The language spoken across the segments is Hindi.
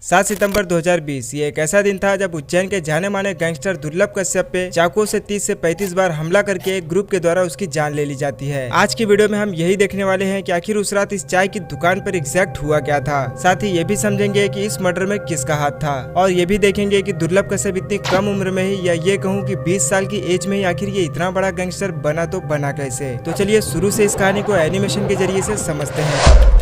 7 सितंबर 2020 ये एक ऐसा दिन था जब उज्जैन के जाने माने गैंगस्टर दुर्लभ कश्यप पे चाकू से 30 से 35 बार हमला करके एक ग्रुप के द्वारा उसकी जान ले ली जाती है। आज की वीडियो में हम यही देखने वाले हैं कि आखिर उस रात इस चाय की दुकान पर एग्जैक्ट हुआ क्या था। साथ ही ये भी समझेंगे कि इस मर्डर में किसका हाथ था और ये भी देखेंगे कि दुर्लभ कश्यप इतनी कम उम्र में ही या ये कहूँ कि 20 साल की एज में ही आखिर ये इतना बड़ा गैंगस्टर बना तो बना कैसे। तो चलिए शुरू से इस कहानी को एनिमेशन के जरिए से समझते हैं।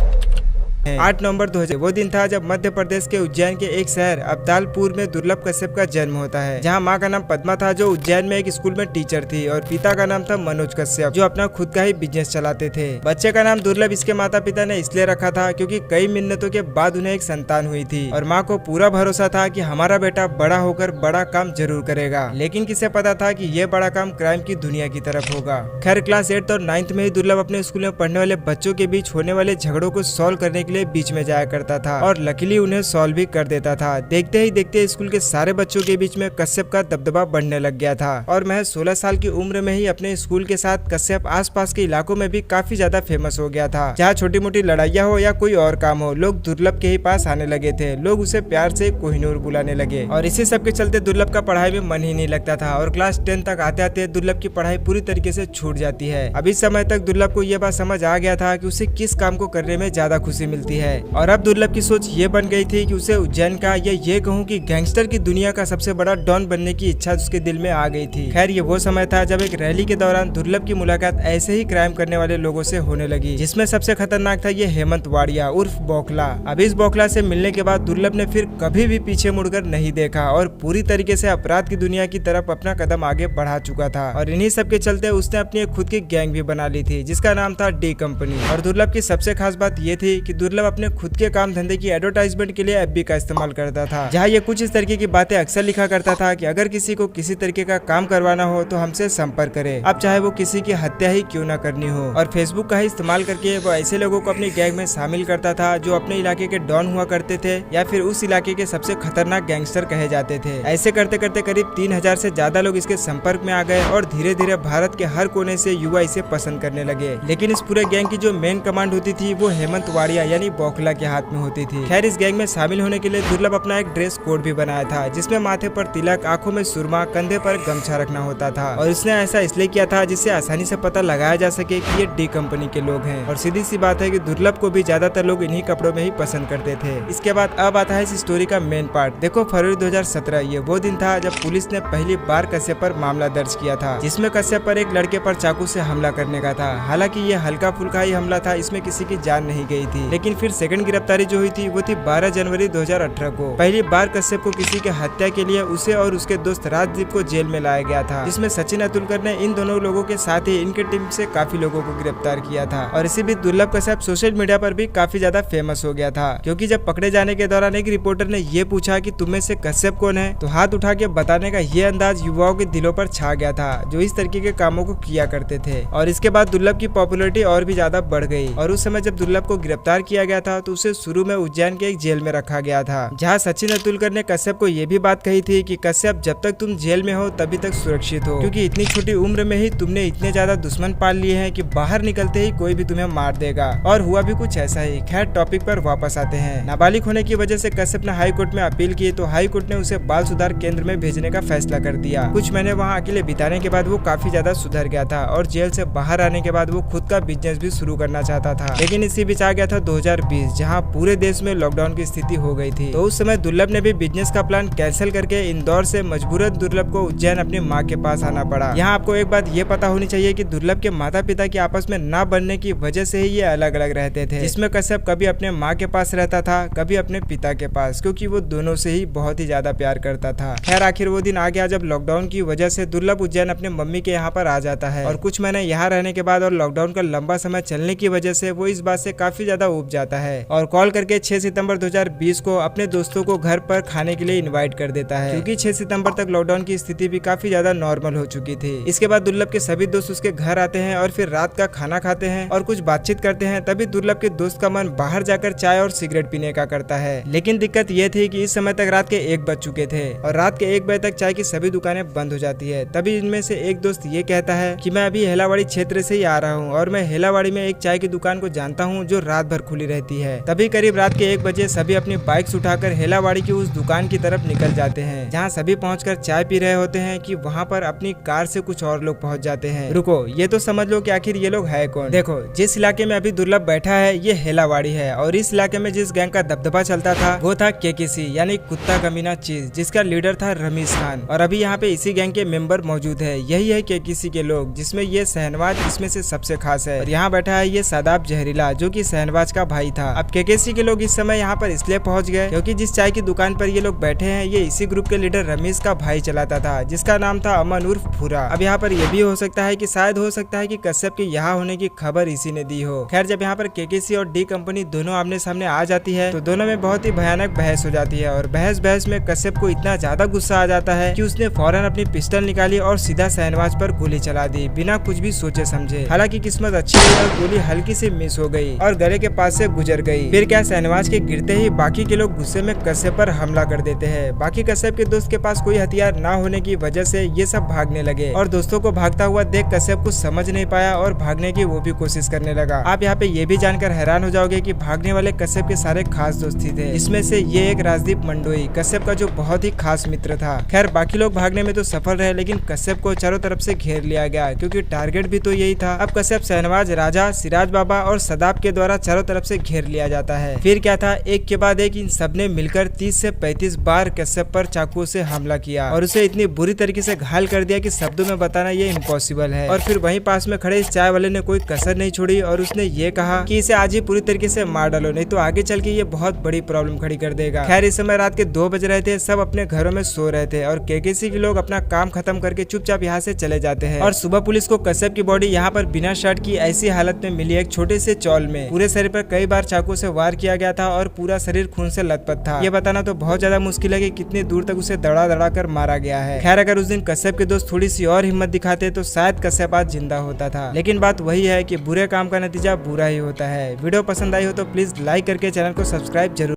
8 नवंबर 2000 वो दिन था जब मध्य प्रदेश के उज्जैन के एक शहर अब्दालपुर में दुर्लभ कश्यप का जन्म होता है, जहां मां का नाम पद्मा था जो उज्जैन में एक स्कूल में टीचर थी और पिता का नाम था मनोज कश्यप जो अपना खुद का ही बिजनेस चलाते थे। बच्चे का नाम दुर्लभ इसके माता पिता ने इसलिए रखा था क्योंकि कई मिन्नतों के बाद उन्हें एक संतान हुई थी और माँ को पूरा भरोसा था कि हमारा बेटा बड़ा होकर बड़ा काम जरूर करेगा। लेकिन किसे पता था कि ये बड़ा काम क्राइम की दुनिया की तरफ होगा। खैर क्लास 8 और 9th में ही दुर्लभ अपने स्कूल में पढ़ने वाले बच्चों के बीच होने वाले झगड़ों को सॉल्व करने के लिए बीच में जाया करता था और लकीली उन्हें सॉल्व भी कर देता था। देखते ही देखते स्कूल के सारे बच्चों के बीच में कश्यप का दबदबा बढ़ने लग गया था और महज 16 साल की उम्र में ही अपने स्कूल के साथ कश्यप आसपास के इलाकों में भी काफी ज्यादा फेमस हो गया था। जहाँ छोटी मोटी लड़ाइयाँ हो या कोई और काम हो, लोग दुर्लभ के ही पास आने लगे थे। लोग उसे प्यार से कोहिनूर बुलाने लगे और इसी सब के चलते दुर्लभ का पढ़ाई में मन ही नहीं लगता था और क्लास 10 तक आते आते दुर्लभ की पढ़ाई पूरी तरीके से छूट जाती है। अब इस समय तक दुर्लभ को यह बात समझ आ गया था कि उसे किस काम को करने में ज्यादा खुशी मिलती है और अब दुर्लभ की सोच ये बन गई थी कि उसे उज्जैन का या ये कहूँ कि गैंगस्टर की दुनिया का सबसे बड़ा डॉन बनने की इच्छा उसके दिल में आ गई थी। खैर ये वो समय था जब एक रैली के दौरान दुर्लभ की मुलाकात ऐसे ही क्राइम करने वाले लोगों से होने लगी, जिसमें सबसे खतरनाक था ये हेमंत वाड़िया उर्फ बौखला। अब इस बौखला से मिलने के बाद दुर्लभ ने फिर कभी भी पीछे मुड़कर नहीं देखा और पूरी तरीके से अपराध की दुनिया की तरफ अपना कदम आगे बढ़ा चुका था और इन्हीं सब के चलते उसने अपनी एक खुद की गैंग भी बना ली थी जिसका नाम था डी कंपनी। और दुर्लभ की सबसे खास बात ये थी कि दुर्लभ अपने खुद के काम धंधे की एडवर्टाइजमेंट के लिए एफबी का इस्तेमाल करता था, जहाँ ये कुछ इस तरीके की बातें अक्सर लिखा करता था कि अगर किसी को किसी तरीके का काम करवाना हो तो हमसे संपर्क करे, अब चाहे वो किसी की हत्या ही क्यों ना करनी हो। और फेसबुक का ही इस्तेमाल करके वो ऐसे लोगों को अपनी गैंग में शामिल करता था जो अपने इलाके के डॉन हुआ करते थे या फिर उस इलाके के सबसे खतरनाक गैंगस्टर कहे जाते थे। ऐसे करते करते करीब 3000 से ज्यादा लोग इसके संपर्क में आ गए और धीरे धीरे भारत के हर कोने से युवा इसे पसंद करने लगे। लेकिन इस पूरे गैंग की जो मेन कमांड होती थी वो हेमंत वाड़िया यानी बौखला के हाथ में होती थी। खैर इस गैंग में शामिल होने के लिए दुर्लभ अपना एक ड्रेस कोड भी बनाया था जिसमें माथे पर तिलक, आंखों में सुरमा, कंधे पर गमछा रखना होता था और इसने ऐसा इसलिए किया था जिससे आसानी से पता लगाया जा सके कि ये डी कंपनी के लोग हैं। और सीधी सी बात है कि दुर्लभ को भी ज्यादातर लोग इन्हीं कपड़ों में ही पसंद करते थे। इसके बाद अब आता है इस स्टोरी का मेन पार्ट। देखो फरवरी 2017 ये वो दिन था जब पुलिस ने पहली बार कश्यप पर मामला दर्ज किया था, जिसमें कश्यप पर एक लड़के पर चाकू से हमला करने का था। हालांकि ये हल्का फुल्का ही हमला था, इसमें किसी की जान नहीं गई थी। लेकिन फिर सेकंड गिरफ्तारी जो हुई थी वो थी 12 जनवरी 2018 को। पहली बार कश्यप को किसी के हत्या के लिए उसे और उसके दोस्त राजदीप को जेल में लाया गया था, जिसमें सचिन अतुलकर ने इन दोनों लोगों के साथ ही इनके टीम से काफी लोगों को गिरफ्तार किया था। और इसी बीच दुर्लभ कश्यप सोशल मीडिया पर भी काफी ज्यादा फेमस हो गया था, क्योंकि जब पकड़े जाने के दौरान एक रिपोर्टर ने ये पूछा कि तुम्हें से कश्यप कौन है, तो हाथ उठा के बताने का ये अंदाज युवाओं के दिलों पर छा गया था जो इस तरीके के कामों को किया करते थे। और इसके बाद दुर्लभ की पॉपुलैरिटी और भी ज्यादा बढ़ गई और उस समय जब दुर्लभ को गिरफ्तार किया गया था तो उसे शुरू में उज्जैन के एक जेल में रखा गया था, जहाँ सचिन अतुलकर ने कश्यप को ये भी बात कही थी कि कश्यप जब तक तुम जेल में हो तभी तक सुरक्षित हो, क्योंकि इतनी छोटी उम्र में ही तुमने इतने ज्यादा दुश्मन पाल लिए हैं कि बाहर निकलते ही कोई भी तुम्हें मार देगा। और हुआ भी कुछ ऐसा ही। खैर टॉपिक पर वापस आते हैं। नाबालिग होने की वजह से कश्यप ने हाई कोर्ट में अपील की तो हाई कोर्ट ने उसे बाल सुधार केंद्र में भेजने का फैसला कर दिया। कुछ महीने वहाँ अकेले बिताने के बाद वो काफी ज्यादा सुधर गया था और जेल से बाहर आने के बाद वो खुद का बिजनेस भी शुरू करना चाहता था। लेकिन इसी बीच आ गया था 2020, जहाँ पूरे देश में लॉकडाउन की स्थिति हो गई थी। तो उस समय दुर्लभ ने भी बिजनेस का प्लान कैंसिल करके इंदौर से मजबूरन दुर्लभ को उज्जैन अपनी माँ के पास आना पड़ा। यहाँ आपको एक बात ये पता होनी चाहिए कि दुर्लभ के माता पिता की आपस में ना बनने की वजह से ही ये अलग अलग रहते थे, जिसमें कश्यप कभी अपने माँ के पास रहता था, कभी अपने पिता के पास, क्योंकि वो दोनों से ही बहुत ही ज्यादा प्यार करता था। खैर आखिर वो दिन आ गया जब लॉकडाउन की वजह से दुर्लभ उज्जैन अपने मम्मी के यहाँ पर आ जाता है और कुछ महीने यहाँ रहने के बाद और लॉकडाउन का लंबा समय चलने की वजह से वो इस बात से काफी ज्यादा ऊब जाता है और कॉल करके 6 सितंबर 2020 को अपने दोस्तों को घर पर खाने के लिए इनवाइट कर देता है, क्योंकि 6 सितंबर तक लॉकडाउन की स्थिति भी काफी ज्यादा नॉर्मल हो चुकी थी। इसके बाद दुर्लभ के सभी दोस्त उसके घर आते हैं और फिर रात का खाना खाते हैं और कुछ बातचीत करते हैं। तभी दुर्लभ के दोस्त का मन बाहर जाकर चाय और सिगरेट पीने का करता है। लेकिन दिक्कत ये थी कि इस समय तक रात के 1 बज चुके थे और रात के 1 बजे तक चाय की सभी दुकानें बंद हो जाती है। तभी इनमें से एक दोस्त ये कहता है कि मैं अभी हेलावाड़ी क्षेत्र से ही आ रहा हूँ और मैं हेलावाड़ी में एक चाय की दुकान को जानता हूँ जो रात भर खुली रहती है। तभी करीब रात के 1 बजे सभी अपनी बाइक्स उठाकर हेलावाड़ी की उस दुकान की तरफ निकल जाते हैं, जहाँ सभी पहुंचकर चाय पी रहे होते हैं कि वहाँ पर अपनी कार से कुछ और लोग पहुंच जाते हैं। रुको, ये तो समझ लो कि आखिर ये लोग है कौन। देखो, जिस इलाके में अभी दुर्लभ बैठा है ये हेलावाड़ी है, और इस इलाके में जिस गैंग का दबदबा चलता था वो था केकेसी यानी कुत्ता कमीना चीज, जिसका लीडर था रमीज खान। और अभी यहाँ पे इसी गैंग के मेंबर मौजूद है। यही है केकेसी के लोग, जिसमें ये शहनवाज इसमें से सबसे खास है। और यहाँ बैठा है ये सादाब जहरीला, जो कि शहनवाज का भाई था। अब केकेसी के लोग इस समय यहाँ पर इसलिए पहुंच गए क्योंकि जिस चाय की दुकान पर ये लोग बैठे हैं ये इसी ग्रुप के लीडर रमीज का भाई चलाता था, जिसका नाम था अमन उर्फ भूरा। अब यहाँ पर यह भी हो सकता है कि शायद हो सकता है कि कश्यप के यहाँ होने की खबर इसी ने दी हो। खैर, जब यहाँ पर केकेसी और डी कंपनी दोनों आमने सामने आ जाती है तो दोनों में बहुत ही भयानक बहस हो जाती है। और बहस में कश्यप को इतना ज्यादा गुस्सा आ जाता है कि उसने फौरन अपनी पिस्टल निकाली और सीधा शहनवाज पर गोली चला दी, बिना कुछ भी सोचे समझे। हालांकि किस्मत अच्छी है और गोली हल्की से मिस हो गई और गले के पास से गुजर गई। फिर क्या, शहनवाज के गिरते ही बाकी के लोग गुस्से में कश्यप पर हमला कर देते हैं। बाकी कश्यप के दोस्त के पास कोई हथियार ना होने की वजह से ये सब भागने लगे, और दोस्तों को भागता हुआ देख कश्यप कुछ समझ नहीं पाया और भागने की वो भी कोशिश करने लगा। आप यहाँ पे ये भी जानकर हैरान हो जाओगे कि भागने वाले कश्यप के सारे खास दोस्त ही थे। इसमें से ये एक राजदीप मंडोई, कश्यप का जो बहुत ही खास मित्र था। खैर, बाकी लोग भागने में तो सफल रहे, लेकिन कश्यप को चारों तरफ से घेर लिया गया, क्योंकि टारगेट भी तो यही था। अब कश्यप शहनवाज, राजा, सिराज बाबा और सदाब के द्वारा चारों तरफ से घेर लिया जाता है। फिर क्या था, एक के बाद एक इन सबने मिलकर 30 से 35 बार कश्यप पर चाकू से हमला किया और उसे इतनी बुरी तरीके से घायल कर दिया कि शब्दों में बताना ये इम्पॉसिबल है। और फिर वहीं पास में खड़े इस चाय वाले ने कोई कसर नहीं छोड़ी और उसने ये कहा कि इसे आज ही पूरी तरीके से मार डालो, नहीं तो आगे चल के ये बहुत बड़ी प्रॉब्लम खड़ी कर देगा। खैर, इस समय रात के 2 बज रहे थे, सब अपने घरों में सो रहे थे और केकेसी के लोग अपना काम खत्म करके चुपचाप यहाँ से चले जाते हैं। और सुबह पुलिस को कश्यप की बॉडी यहाँ पर बिना शर्ट की ऐसी हालत में मिली, एक छोटे से चौल में। पूरे शरीर पर कई बार चाकू से वार किया गया था और पूरा शरीर खून से लथपथ था। ये बताना तो बहुत ज्यादा मुश्किल है कि कितनी दूर तक उसे दड़ा दड़ा कर मारा गया है। खैर, अगर उस दिन कश्यप के दोस्त थोड़ी सी और हिम्मत दिखाते तो शायद कश्यप आज जिंदा होता था। लेकिन बात वही है कि बुरे काम का नतीजा बुरा ही होता है। वीडियो पसंद आई हो तो प्लीज लाइक करके चैनल को सब्सक्राइब जरूर